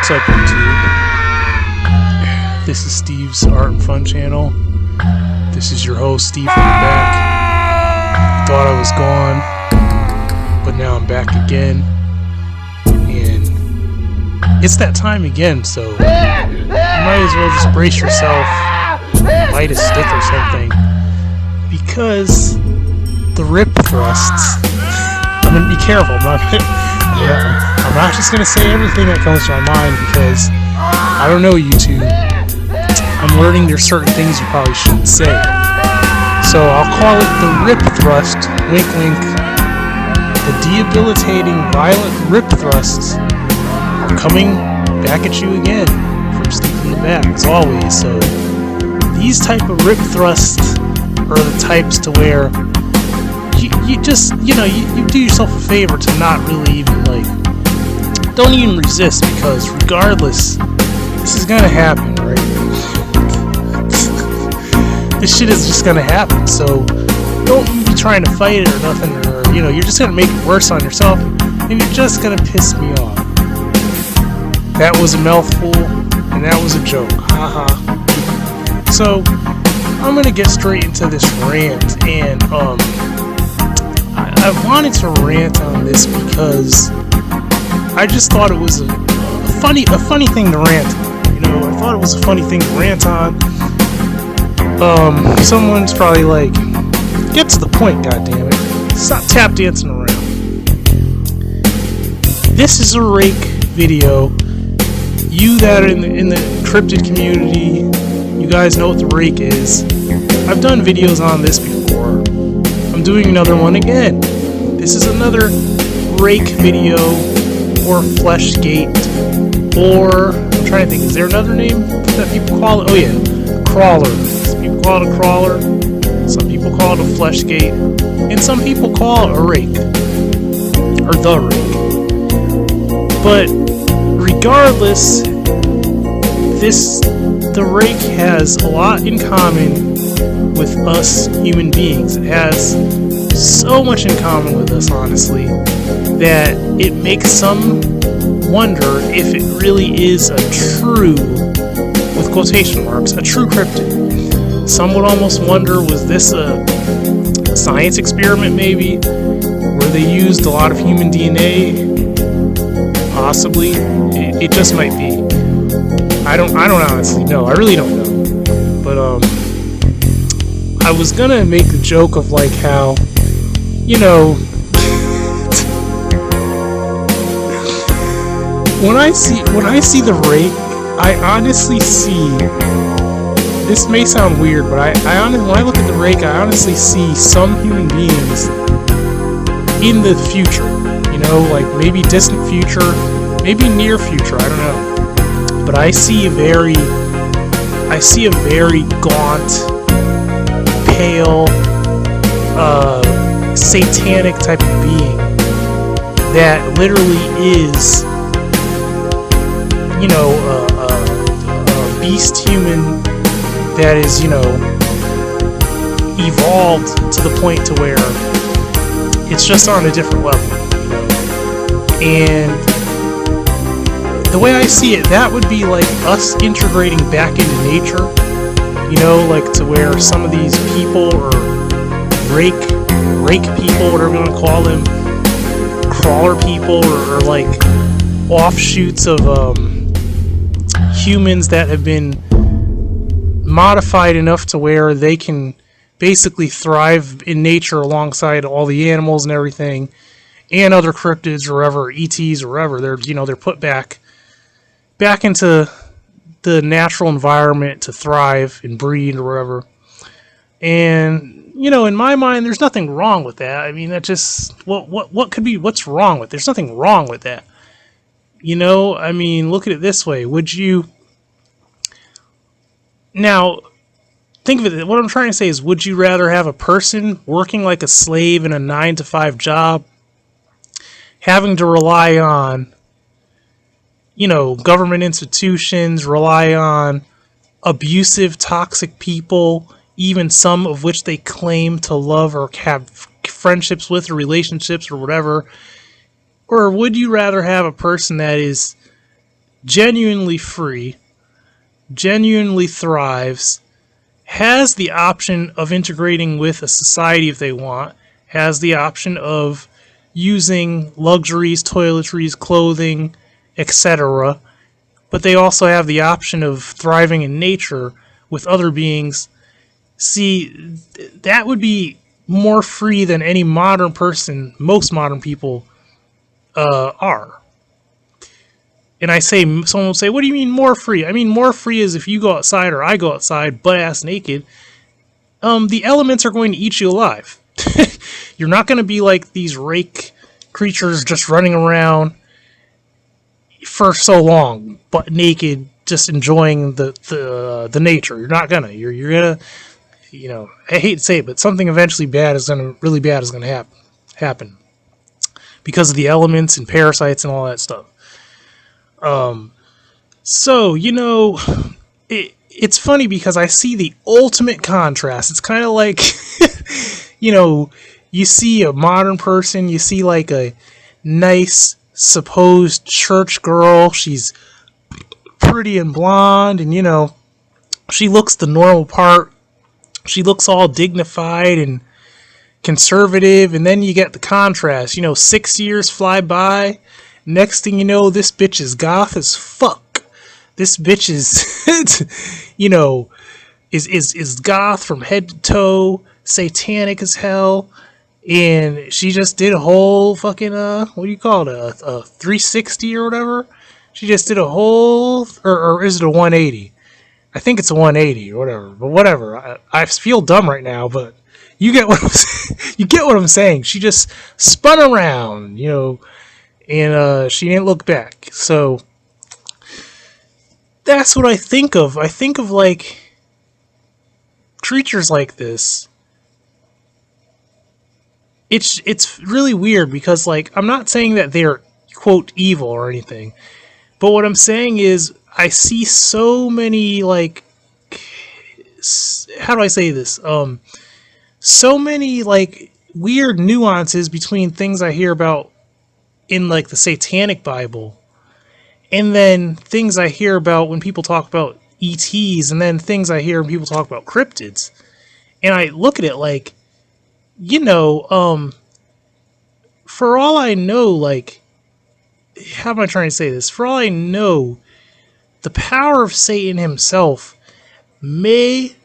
What's up, YouTube? This is Steve's Art and Fun channel. This is your host, Steve, from the back. Thought I was gone, but now I'm back again. And it's that time again, so you might as well just brace yourself, light a stick or something, because the rip thrusts. I'm gonna be careful. I'm not just gonna say everything that comes to my mind, because I don't know, YouTube. I'm learning there's certain things you probably shouldn't say. So I'll call it the rip thrust. Wink, wink. The debilitating, violent rip thrusts are coming back at you again from Steve in the back, as always. So these type of rip thrusts are the types to where you just, you do yourself a favor to not really even, don't even resist, because regardless, this is gonna happen, right? This shit is just gonna happen, so don't be trying to fight it or nothing, or, you're just gonna make it worse on yourself, and you're just gonna piss me off. That was a mouthful, and that was a joke, haha. So, I'm gonna get straight into this rant, and, I wanted to rant on this because I just thought it was a funny thing to rant on. I thought it was a funny thing to rant on. Someone's probably like, get to the point, goddammit. Stop tap dancing around. This is a Rake video. You that are in the Cryptid community, you guys know what the Rake is. I've done videos on this before. I'm doing another one again. This is another Rake video, or Fleshgate, or I'm trying to think, is there another name that people call it? Oh yeah, crawler. Some people call it a crawler, some people call it a Fleshgate, and some people call it a Rake, or the Rake. But regardless, the Rake has a lot in common with us human beings. It has so much in common with us, honestly, that it makes some wonder if it really is a true, with quotation marks, a true cryptid. Some would almost wonder, was this a science experiment maybe, where they used a lot of human DNA? Possibly. It just might be. I don't honestly know. I really don't know. But I was gonna make the joke of how, when I see the Rake, I honestly see, this may sound weird, but when I look at the Rake, I honestly see some human beings in the future, maybe distant future, maybe near future, I don't know, but I see a very gaunt, pale, satanic type of being that literally is, a beast human that is, evolved to the point to where it's just on a different level, and the way I see it, that would be like us integrating back into nature, to where some of these people, or Rake people, whatever you want to call them, crawler people, or offshoots of humans that have been modified enough to where they can basically thrive in nature alongside all the animals and everything, and other cryptids or whatever, ETs or whatever. They're put back into the natural environment to thrive and breed or whatever. And in my mind, there's nothing wrong with that. I mean, that just what could be, what's wrong with it? There's nothing wrong with that. I mean, look at it this way. Would you now think of it? What I'm trying to say is, would you rather have a person working like a slave in a 9-to-5 job, having to rely on, government institutions, rely on abusive, toxic people, even some of which they claim to love or have friendships with or relationships or whatever? Or would you rather have a person that is genuinely free, genuinely thrives, has the option of integrating with a society if they want, has the option of using luxuries, toiletries, clothing, etc. But they also have the option of thriving in nature with other beings. See, that would be more free than any modern person, most modern people are. And I say, someone will say, what do you mean more free? I mean, more free is if you go outside or I go outside butt ass naked, the elements are going to eat you alive. You're not going to be like these rake creatures just running around for so long, butt naked, just enjoying the nature. You're not gonna. You're gonna. I hate to say it, but something eventually really bad is gonna happen because of the elements and parasites and all that stuff. So it's funny because I see the ultimate contrast. It's kind of like, you see a modern person, you see like a nice supposed church girl. She's pretty and blonde, and she looks the normal part. She looks all dignified and conservative, and then you get the contrast. 6 years fly by. Next thing you know, this bitch is goth as fuck. This bitch is, is goth from head to toe, satanic as hell, and she just did a whole fucking what do you call it, a 360 or whatever. She just did a whole, or is it a 180? I think it's a 180 or whatever. But whatever. I feel dumb right now, but you get what I'm saying. You get what I'm saying. She just spun around, and she didn't look back. So that's what I think of. I think of like creatures like this. It's really weird because like I'm not saying that they're quote evil or anything, but what I'm saying is I see so many like, how do I say this? So many like weird nuances between things I hear about in like the Satanic Bible, and then things I hear about when people talk about ETs, and then things I hear when people talk about cryptids. And I look at it like, for all I know, like, how am I trying to say this? For all I know, the power of Satan himself may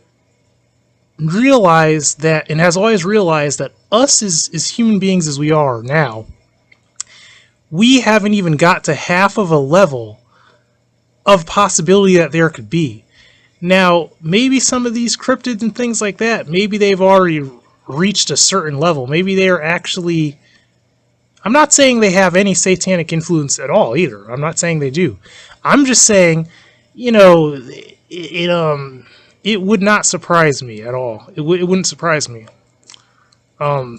realize that, and has always realized that us as human beings as we are now, we haven't even got to half of a level of possibility that there could be. Now, maybe some of these cryptids and things like that, maybe they've already reached a certain level. Maybe they're actually... I'm not saying they have any satanic influence at all either. I'm not saying they do. I'm just saying, it would not surprise me at all. It wouldn't surprise me.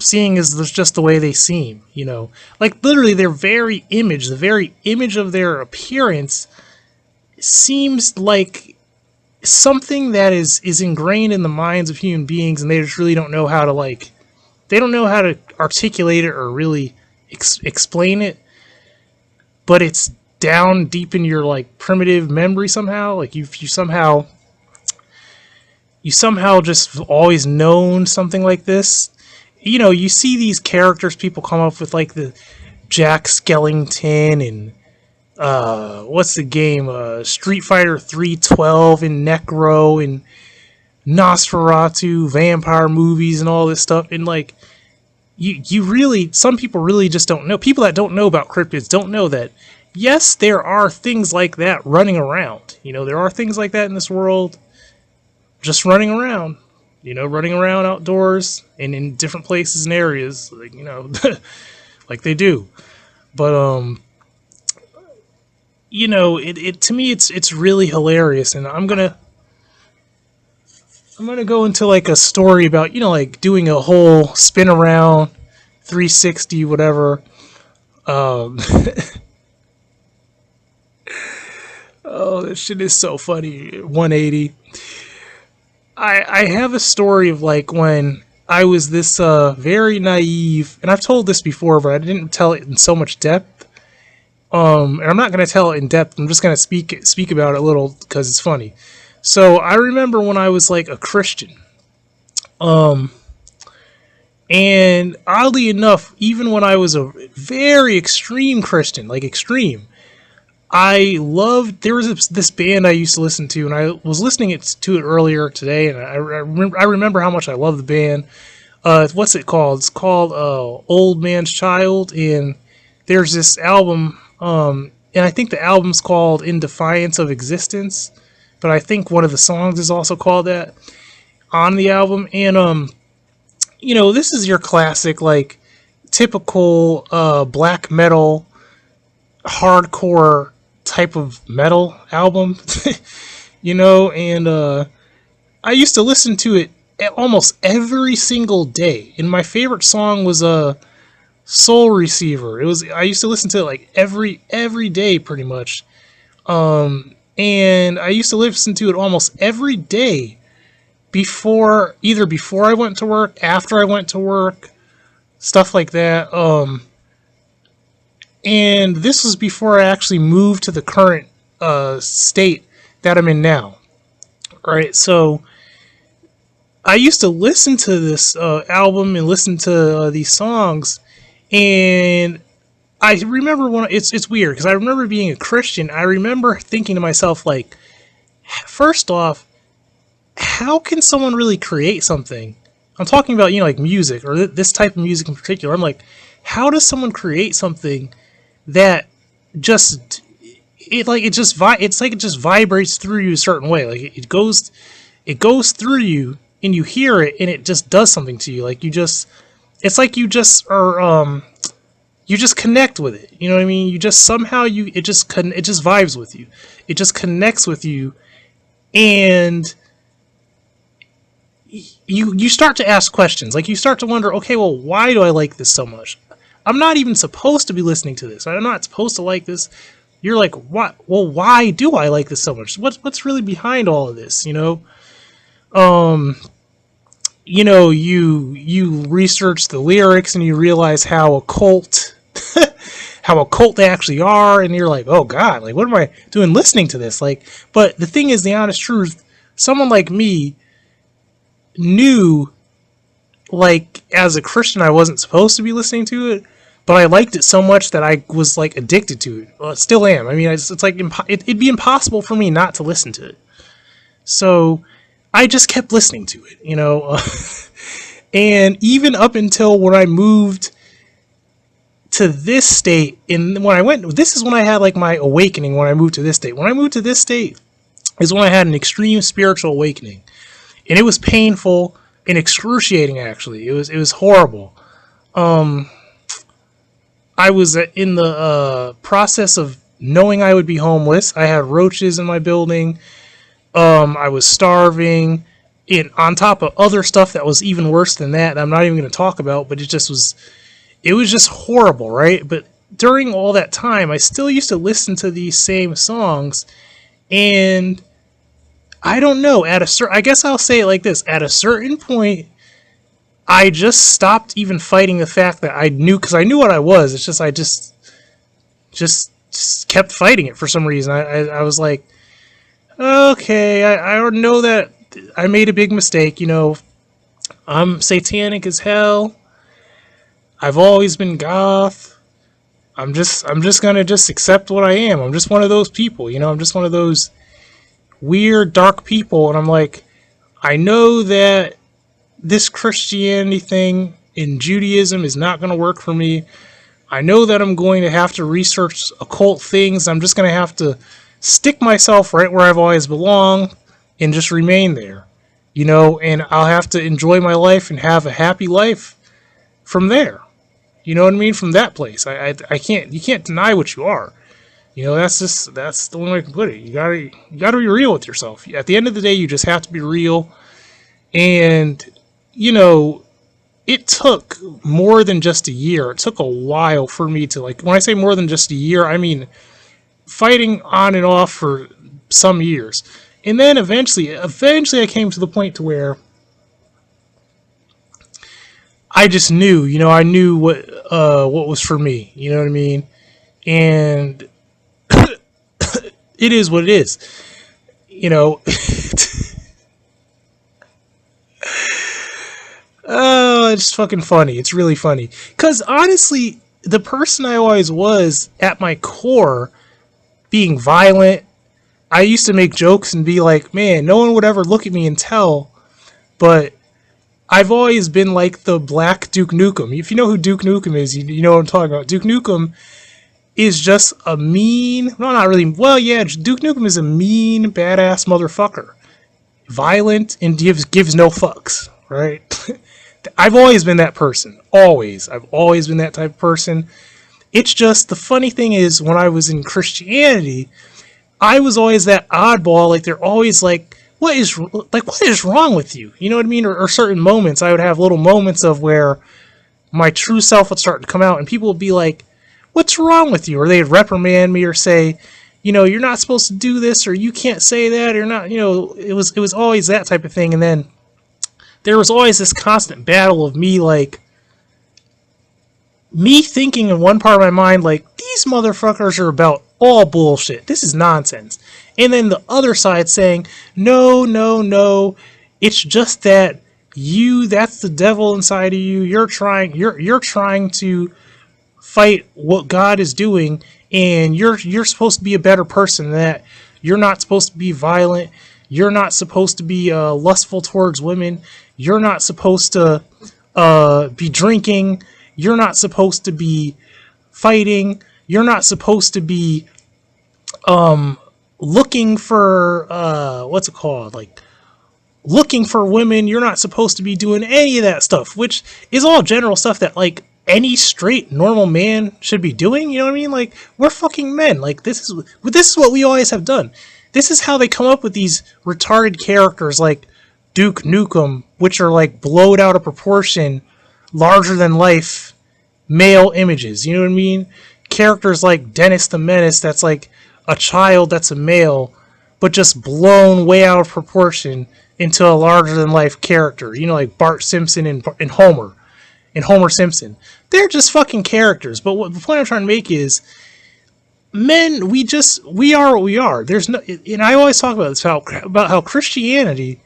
Seeing as there's just the way they seem, like literally the very image of their appearance seems like something that is ingrained in the minds of human beings, and they just really don't know how to they don't know how to articulate it or really explain it, but it's down deep in your like primitive memory somehow. Like you somehow just always known something like this. You see these characters people come up with, like the Jack Skellington and what's the game? Street Fighter 312 and Necro and Nosferatu, vampire movies and all this stuff. And like you really, some people really just don't know. People that don't know about cryptids don't know that, yes, there are things like that running around. There are things like that in this world just running around. Running around outdoors and in different places and areas, like, like they do. But, it to me, it's really hilarious. And I'm gonna go into like a story about, like doing a whole spin around 360, whatever. Oh, this shit is so funny. 180. I have a story of like when I was this very naive, and I've told this before, but I didn't tell it in so much depth. And I'm not going to tell it in depth. I'm just going to speak about it a little because it's funny. So I remember when I was like a Christian, um, and oddly enough, even when I was a very extreme Christian, like extreme, I loved. There was this band I used to listen to, and I was listening to it earlier today, and I remember how much I love the band. What's it called? It's called Old Man's Child, and there's this album, and I think the album's called In Defiance of Existence, but I think one of the songs is also called that on the album. And this is your classic, like typical black metal, hardcore type of metal album, and I used to listen to it almost every single day. And my favorite song was Soul Receiver. I used to listen to it like every day pretty much. And I used to listen to it almost every day before I went to work, after I went to work, stuff like that. And this was before I actually moved to the current state that I'm in now. All right, so I used to listen to this album and listen to these songs, and I remember when it's weird because I remember being a Christian. I remember thinking to myself, like, first off, how can someone really create something? I'm talking about like music or this type of music in particular. I'm like, how does someone create something that just it just vibrates through you a certain way? Like it goes through you and you hear it and it just does something to you. Like it's like you just are you just connect with it. You know what I mean? You just somehow it just vibes with you. It just connects with you, and you start to ask questions. Like you start to wonder, okay, well, why do I like this so much? I'm not even supposed to be listening to this. I'm not supposed to like this. You're like, what? Well, why do I like this so much? What's really behind all of this? You research the lyrics and you realize how occult they actually are, and you're like, oh god, like what am I doing listening to this? Like, but the thing is, the honest truth, someone like me knew, like, as a Christian I wasn't supposed to be listening to it, but I liked it so much that I was like addicted to it. Well, I still am. I mean, it's like it'd be impossible for me not to listen to it. So I just kept listening to it, and even up until when I moved to this state, this is when I had like my awakening. When I moved to this state, is when I had an extreme spiritual awakening, and it was painful and excruciating. Actually, it was horrible. I was in the process of knowing I would be homeless. I had roaches in my building. I was starving, and on top of other stuff that was even worse than that, I'm not even going to talk about, but it was just horrible, right? But during all that time, I still used to listen to these same songs, and I don't know, I guess I'll say it like this, at a certain point, I just stopped even fighting the fact that I knew, because I knew what I was. It's just, I just kept fighting it for some reason. I was like, okay, I know that I made a big mistake, I'm satanic as hell. I've always been goth. I'm just gonna just accept what I am. I'm just one of those people, I'm just one of those weird, dark people, and I'm like, I know that this Christianity thing in Judaism is not gonna work for me. I know that I'm going to have to research occult things. I'm just gonna have to stick myself right where I've always belonged and just remain there, and I'll have to enjoy my life and have a happy life from there. You know what I mean? From that place. You can't deny what you are. That's the only way I can put it. You gotta be real with yourself. At the end of the day, you just have to be real. And, it took more than just a year. It took a while for me to, like, when I say more than just a year, I mean fighting on and off for some years. And then eventually I came to the point to where I just knew, I knew what was for me, you know what I mean? and it is what it is. You know, oh, it's fucking funny. It's really funny. Because honestly, the person I always was at my core, being violent, I used to make jokes and be like, man, no one would ever look at me and tell, but I've always been like the Black Duke Nukem. If you know who Duke Nukem is, you know what I'm talking about. Duke Nukem is just a mean, no, not really, well, yeah, Duke Nukem is a mean, badass motherfucker. Violent and gives no fucks, right? I've always been that person. Always. I've always been that type of person. It's just, the funny thing is, when I was in Christianity, I was always that oddball. Like, they're always like, what is wrong with you? You know what I mean? Or certain moments, I would have little moments of where my true self would start to come out, and people would be like, what's wrong with you? Or they'd reprimand me or say, you know, you're not supposed to do this, or you can't say that, or not, you know, it was always that type of thing. And then there was always this constant battle of me thinking in one part of my mind, like, these motherfuckers are about all bullshit. This is nonsense. And then the other side saying, no, no, no, it's just that that's the devil inside of you. You're trying to fight what God is doing, and you're supposed to be a better person than that. You're not supposed to be violent. You're not supposed to be lustful towards women. You're not supposed to be drinking. You're not supposed to be fighting. You're not supposed to be looking for what's it called? Like, looking for women. You're not supposed to be doing any of that stuff, which is all general stuff that, like, any straight normal man should be doing. You know what I mean? Like, we're fucking men. Like, this is what we always have done. This is how they come up with these retarded characters like Duke Nukem, which are like blowed out of proportion, larger than life male images. You know what I mean? Characters like Dennis the Menace, that's like a child that's a male, but just blown way out of proportion into a larger than life character. You know, like Bart Simpson and Homer. And Homer Simpson. They're just fucking characters. But the point I'm trying to make is, men, we are what we are. There's no, and I always talk about this, about how Christianity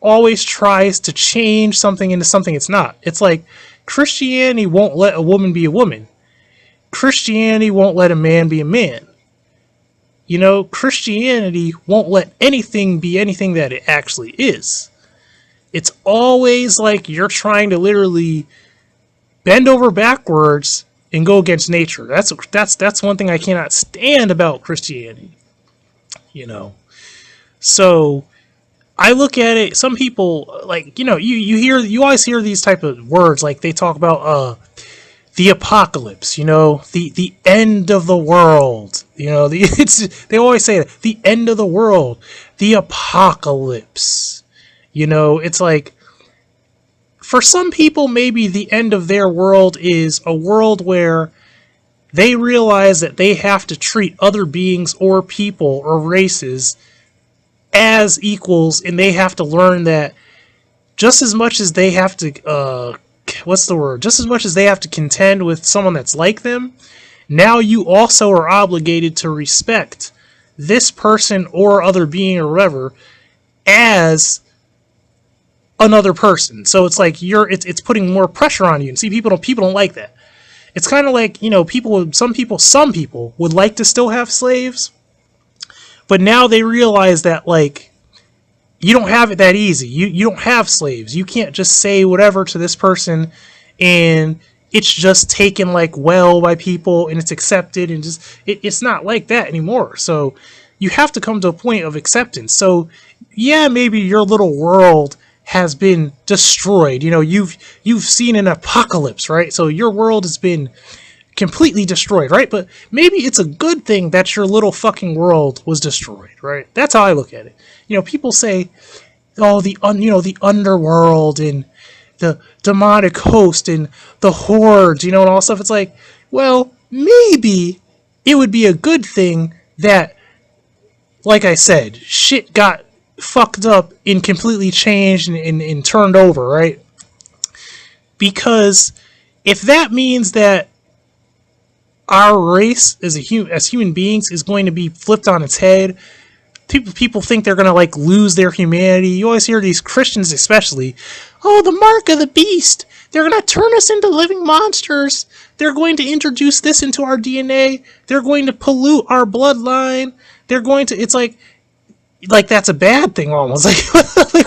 always tries to change something into something it's not. It's like, Christianity won't let a woman be a woman. Christianity won't let a man be a man. You know, Christianity won't let anything be anything that it actually is. It's always like you're trying to literally bend over backwards and go against nature. That's one thing I cannot stand about Christianity. You know, so I look at it. Some people, like, you know, you always hear these type of words, like they talk about the apocalypse. You know, the end of the world. You know, they always say that, the end of the world, the apocalypse. You know, it's like, for some people, maybe the end of their world is a world where they realize that they have to treat other beings or people or races as equals, and they have to learn that just as much as they have to, just as much as they have to contend with someone that's like them, now you also are obligated to respect this person or other being or whatever as another person. So it's like it's putting more pressure on you. And see, people don't like that. It's kind of like, you know, some people would like to still have slaves, but now they realize that, like, you don't have it that easy. You don't have slaves. You can't just say whatever to this person and it's just taken like well by people and it's accepted, and just it's not like that anymore. So you have to come to a point of acceptance. So yeah, maybe your little world has been destroyed. You know, you've seen an apocalypse, right? So your world has been completely destroyed, right? But maybe it's a good thing that your little fucking world was destroyed, right? That's how I look at it. You know, people say, oh, the underworld and the demonic host and the hordes, you know, and all stuff. It's like, well, maybe it would be a good thing that, like I said, shit got fucked up and completely changed and turned over, right? Because if that means that our race as human beings is going to be flipped on its head. People think they're gonna like lose their humanity. You always hear these Christians, especially, oh, the mark of the beast. They're gonna turn us into living monsters. They're going to introduce this into our DNA. They're going to pollute our bloodline. They're going to. It's like that's a bad thing almost. Like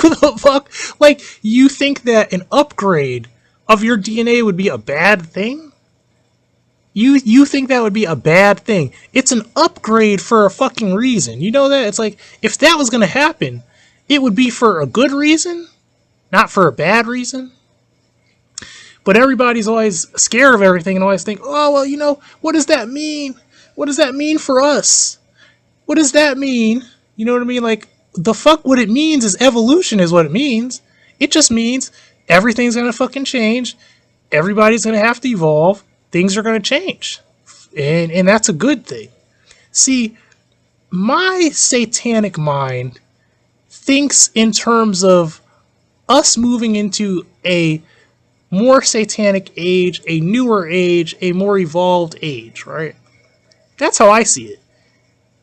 what the fuck? Like, you think that an upgrade of your DNA would be a bad thing? You think that would be a bad thing? It's an upgrade for a fucking reason. You know that? It's like, if that was gonna happen, it would be for a good reason, not for a bad reason. But everybody's always scared of everything and always think, oh, well, you know, what does that mean? What does that mean for us? What does that mean? You know what I mean? Like, the fuck what it means is evolution is what it means. It just means everything's gonna fucking change. Everybody's gonna have to evolve. Things are gonna change. And that's a good thing. See, my satanic mind thinks in terms of us moving into a more satanic age, a newer age, a more evolved age, right? That's how I see it.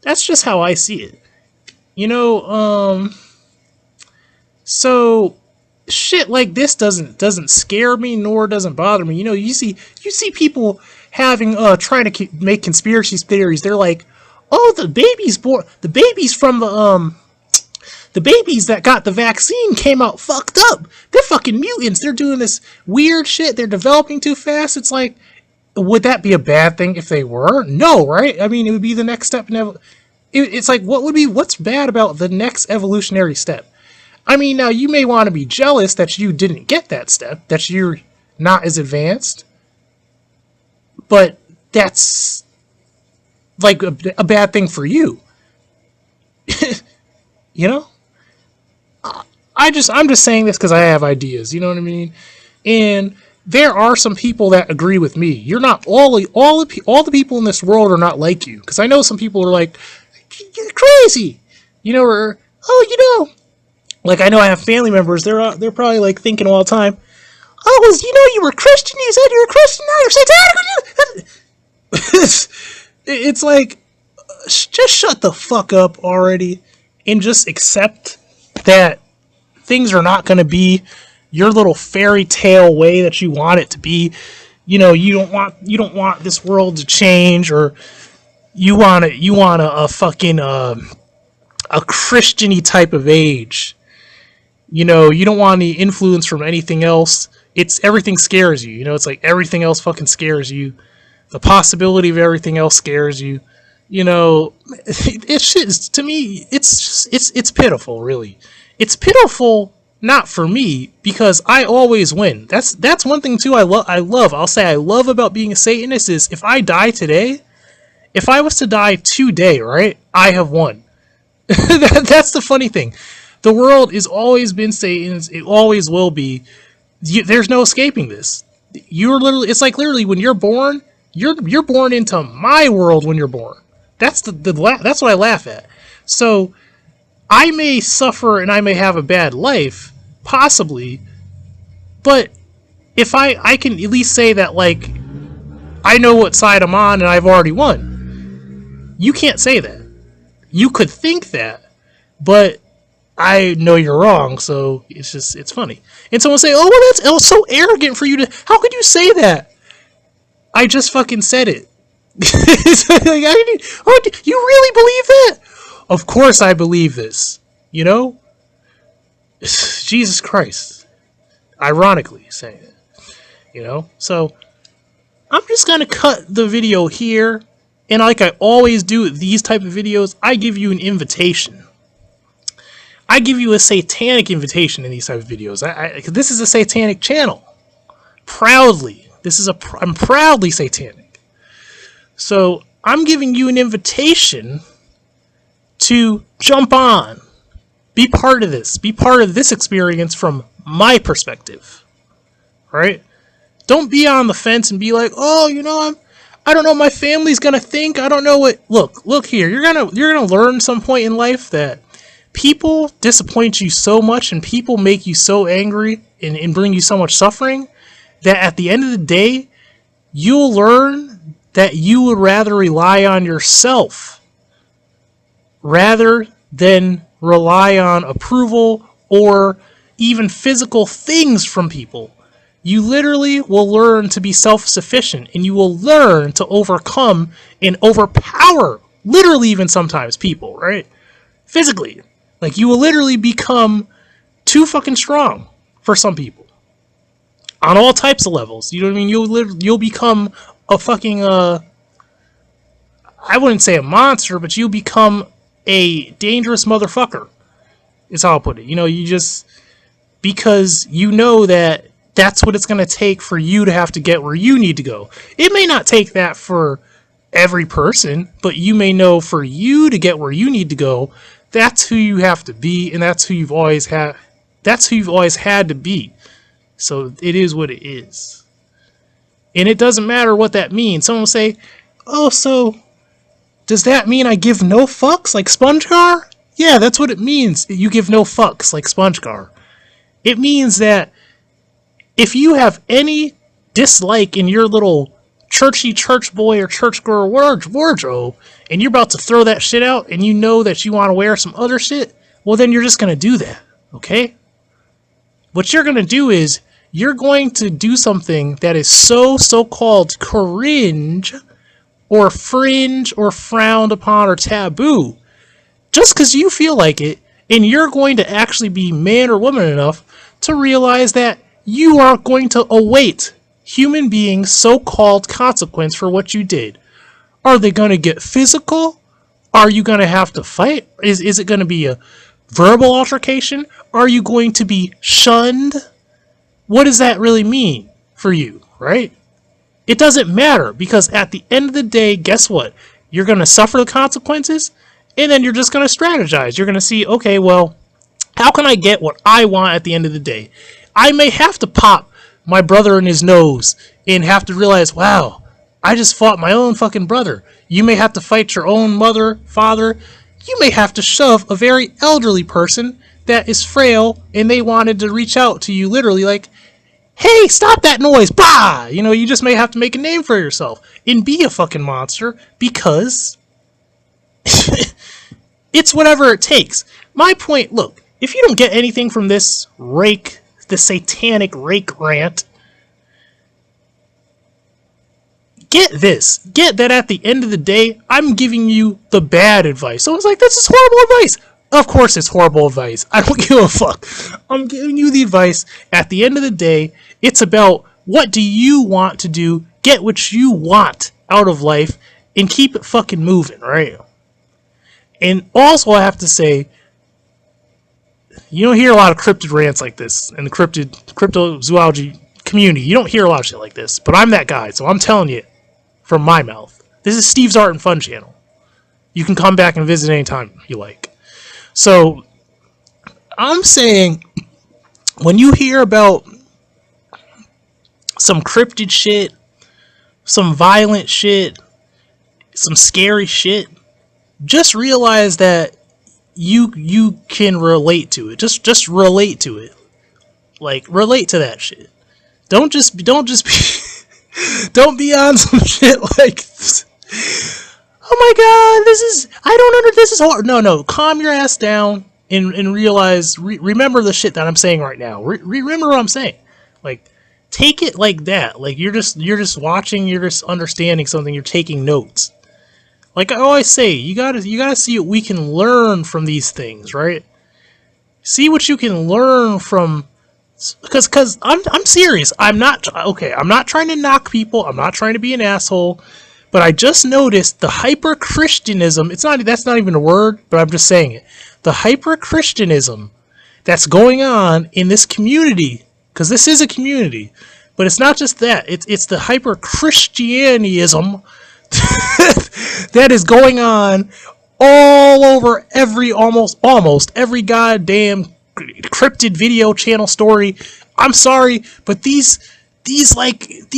That's just how I see it. You know, so shit like this doesn't scare me, nor doesn't bother me. You know, you see people having trying to make conspiracy theories. They're like, oh, the babies from the babies that got the vaccine came out fucked up. They're fucking mutants. They're doing this weird shit. They're developing too fast. It's like, would that be a bad thing if they were? No, right? I mean, it would be the next step in it's like, what's bad about the next evolutionary step? I mean, now you may want to be jealous that you didn't get that step, that you're not as advanced, but that's like a bad thing for you. You know? I'm just saying this because I have ideas, you know what I mean? And there are some people that agree with me. You're not all the people in this world are not like you, because I know some people are like, you're crazy, you know, or oh, you know, like I know I have family members. They're probably like thinking all the time, oh, well, you know, you were Christian. You said you were Christian. Now you're satanic. It's like, just shut the fuck up already, and just accept that things are not going to be your little fairy tale way that you want it to be. You know, you don't want this world to change, or you want a fucking a Christian-y type of age. You know, you don't want any influence from anything else. It's everything scares you. You know, it's like everything else fucking scares you. The possibility of everything else scares you. You know, it's to me, it's pitiful, really. It's pitiful not for me, because I always win. That's one thing too. I love. I'll say I love about being a Satanist is if I die today, if I was to die today, right, I have won. That's the funny thing. The world has always been Satan's. It always will be. There's no escaping this. You're literally. It's like literally when you're born. You're born into my world when you're born. That's that's what I laugh at. So I may suffer and I may have a bad life, possibly, but if I can at least say that, like, I know what side I'm on and I've already won. You can't say that. You could think that, but I know you're wrong, so it's funny. And someone say, oh, well, that's so arrogant for you to, how could you say that? I just fucking said it. Like, oh, you really believe that? Of course I believe this. You know? Jesus Christ. Ironically saying it. You know? So, I'm just going to cut the video here. And like I always do with these type of videos, I give you an invitation. I give you a satanic invitation in these type of videos. This is a satanic channel. Proudly. I'm proudly satanic. So, I'm giving you an invitation to jump on. Be part of this. Be part of this experience from my perspective. Right? Don't be on the fence and be like, oh, you know, I don't know what my family's gonna think. I don't know what. Look here. You're gonna learn some point in life that people disappoint you so much and people make you so angry and bring you so much suffering that at the end of the day, you'll learn that you would rather rely on yourself rather than rely on approval or even physical things from people. You literally will learn to be self-sufficient, and you will learn to overcome and overpower, literally even sometimes, people, right? Physically. Like, you will literally become too fucking strong for some people. On all types of levels. You know what I mean? You'll become a fucking, I wouldn't say a monster, but you'll become a dangerous motherfucker. Is how I'll put it. You know, you just, because you know that that's what it's going to take for you to have to get where you need to go. It may not take that for every person, but you may know for you to get where you need to go, that's who you have to be, and that's who you've always had. That's who you've always had to be. So it is what it is. And it doesn't matter what that means. Someone will say, oh, so does that mean I give no fucks like SpongeGar? Yeah, that's what it means. You give no fucks like SpongeGar. It means that if you have any dislike in your little churchy church boy or church girl wardrobe, and you're about to throw that shit out, and you know that you want to wear some other shit, well, then you're just going to do that, okay? What you're going to do is, you're going to do something that is so-called cringe, or fringe, or frowned upon, or taboo, just because you feel like it, and you're going to actually be man or woman enough to realize that you are going to await human beings' so-called consequence for what you did. Are they going to get physical? Are you going to have to fight? Is it going to be a verbal altercation? Are you going to be shunned? What does that really mean for you, right? It doesn't matter, because at the end of the day, guess what? You're going to suffer the consequences, and then you're just going to strategize. You're going to see, okay, well, how can I get what I want at the end of the day? I may have to pop my brother in his nose and have to realize, wow, I just fought my own fucking brother. You may have to fight your own mother, father. You may have to shove a very elderly person that is frail, and they wanted to reach out to you literally like, hey, stop that noise, bah! You know, you just may have to make a name for yourself and be a fucking monster, because it's whatever it takes. My point, look, if you don't get anything from this Rake, the satanic Rake rant, get this. Get that at the end of the day, I'm giving you the bad advice. Someone's like, this is horrible advice. Of course it's horrible advice. I don't give a fuck. I'm giving you the advice. At the end of the day, it's about what do you want to do, get what you want out of life, and keep it fucking moving, right? And also I have to say, you don't hear a lot of cryptid rants like this in the cryptozoology community. You don't hear a lot of shit like this, but I'm that guy, so I'm telling you from my mouth. This is Steve's Art and Fun channel. You can come back and visit anytime you like. So, I'm saying, when you hear about some cryptid shit, some violent shit, some scary shit, just realize that you can relate to it. Just relate to it. Like, relate to that shit. Don't just be don't be on some shit like, oh my god, this is hard. No, calm your ass down and realize, remember the shit that I'm saying right now. Remember what I'm saying. Like, take it like that. Like, you're just watching, you're just understanding something, you're taking notes. Like I always say, you gotta see what we can learn from these things, right? See what you can learn from, because I'm serious. I'm not trying to knock people. I'm not trying to be an asshole. But I just noticed the hyper-Christianism, that's not even a word, but I'm just saying it. The hyper-Christianism that's going on in this community, because this is a community, but it's not just that. It's the hyper-Christianism that is going on all over almost every goddamn cryptid video channel story. I'm sorry, but these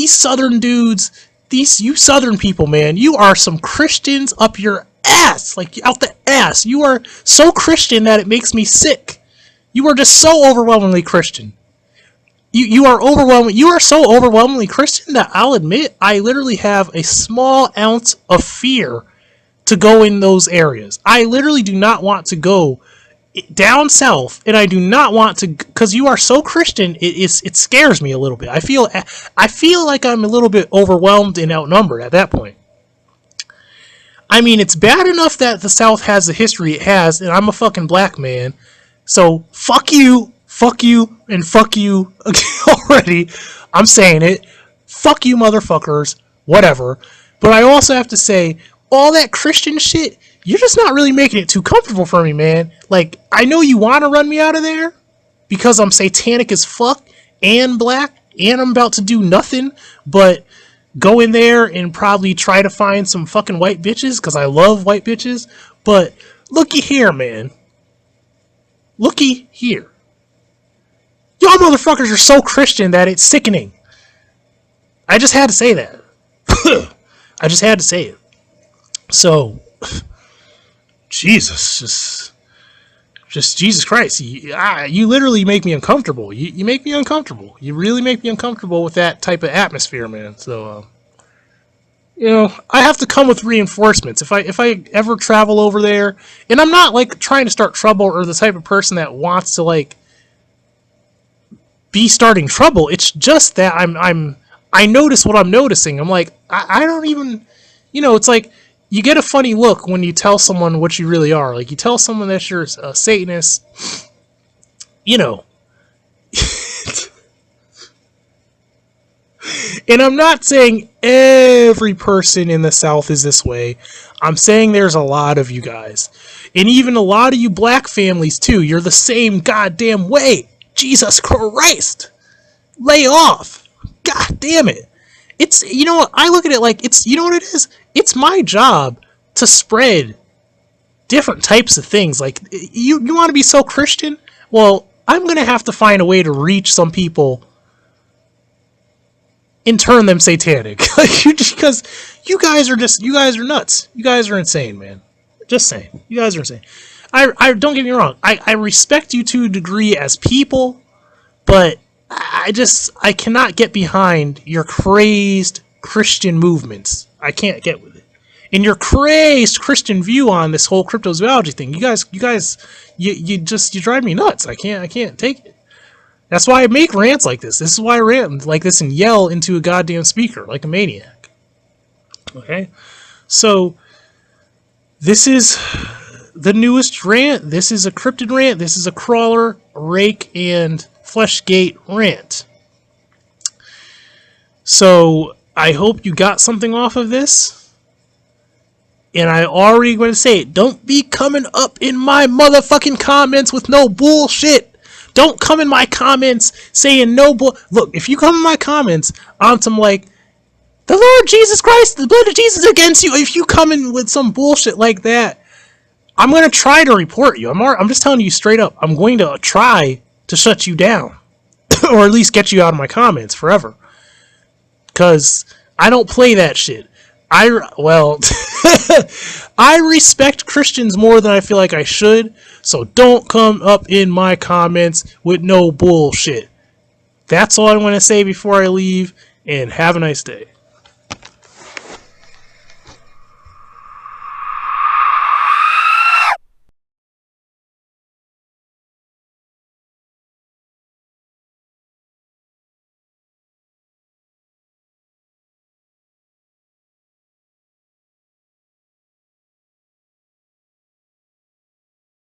southern dudes, you southern people, man, you are some Christians up your ass, like out the ass. You are so Christian that it makes me sick. You are just so overwhelmingly Christian. You are overwhelming. You are so overwhelmingly Christian that I'll admit I literally have a small ounce of fear to go in those areas. I literally do not want to go down south, and I do not want to, because you are so Christian. It scares me a little bit. I feel like I'm a little bit overwhelmed and outnumbered at that point. I mean, it's bad enough that the South has the history it has, and I'm a fucking black man. So fuck you, and fuck you already. I'm saying it. Fuck you, motherfuckers. Whatever. But I also have to say, all that Christian shit, you're just not really making it too comfortable for me, man. Like, I know you want to run me out of there because I'm satanic as fuck and black and I'm about to do nothing but go in there and probably try to find some fucking white bitches because I love white bitches. But looky here, man. Looky here. Y'all motherfuckers are so Christian that it's sickening. I just had to say that. I just had to say it. So, Jesus, just Jesus Christ. You literally make me uncomfortable. You make me uncomfortable. You really make me uncomfortable with that type of atmosphere, man. So, I have to come with reinforcements. If I ever travel over there, and I'm not like trying to start trouble or the type of person that wants to like be starting trouble. It's just that I notice what I'm noticing. I'm like, I don't even, it's like you get a funny look when you tell someone what you really are. Like you tell someone that you're a Satanist, And I'm not saying every person in the South is this way. I'm saying there's a lot of you guys. And even a lot of you black families too. You're the same goddamn way. Jesus Christ. Lay off. God damn it. It's, I look at it like it's, what it is? It's my job to spread different types of things. Like, you want to be so Christian? Well, I'm going to have to find a way to reach some people and turn them satanic. Because you guys are nuts. You guys are insane, man. Just saying. You guys are insane. I don't get me wrong. I respect you to a degree as people, but I cannot get behind your crazed Christian movements. I can't get with it. And your crazed Christian view on this whole cryptozoology thing. You guys, you drive me nuts. I can't take it. That's why I make rants like this. This is why I rant like this and yell into a goddamn speaker like a maniac. Okay? So, this is the newest rant. This is a cryptid rant. This is a crawler, rake, and fleshgate rant. So, I hope you got something off of this. And I already going to say it. Don't be coming up in my motherfucking comments with no bullshit. Don't come in my comments saying no bull. Look, if you come in my comments on some like, the Lord Jesus Christ, the blood of Jesus against you. If you come in with some bullshit like that, I'm going to try to report you. I'm just telling you straight up. I'm going to try to shut you down. Or at least get you out of my comments forever. Because I don't play that shit. I respect Christians more than I feel like I should, so don't come up in my comments with no bullshit. That's all I want to say before I leave, and have a nice day.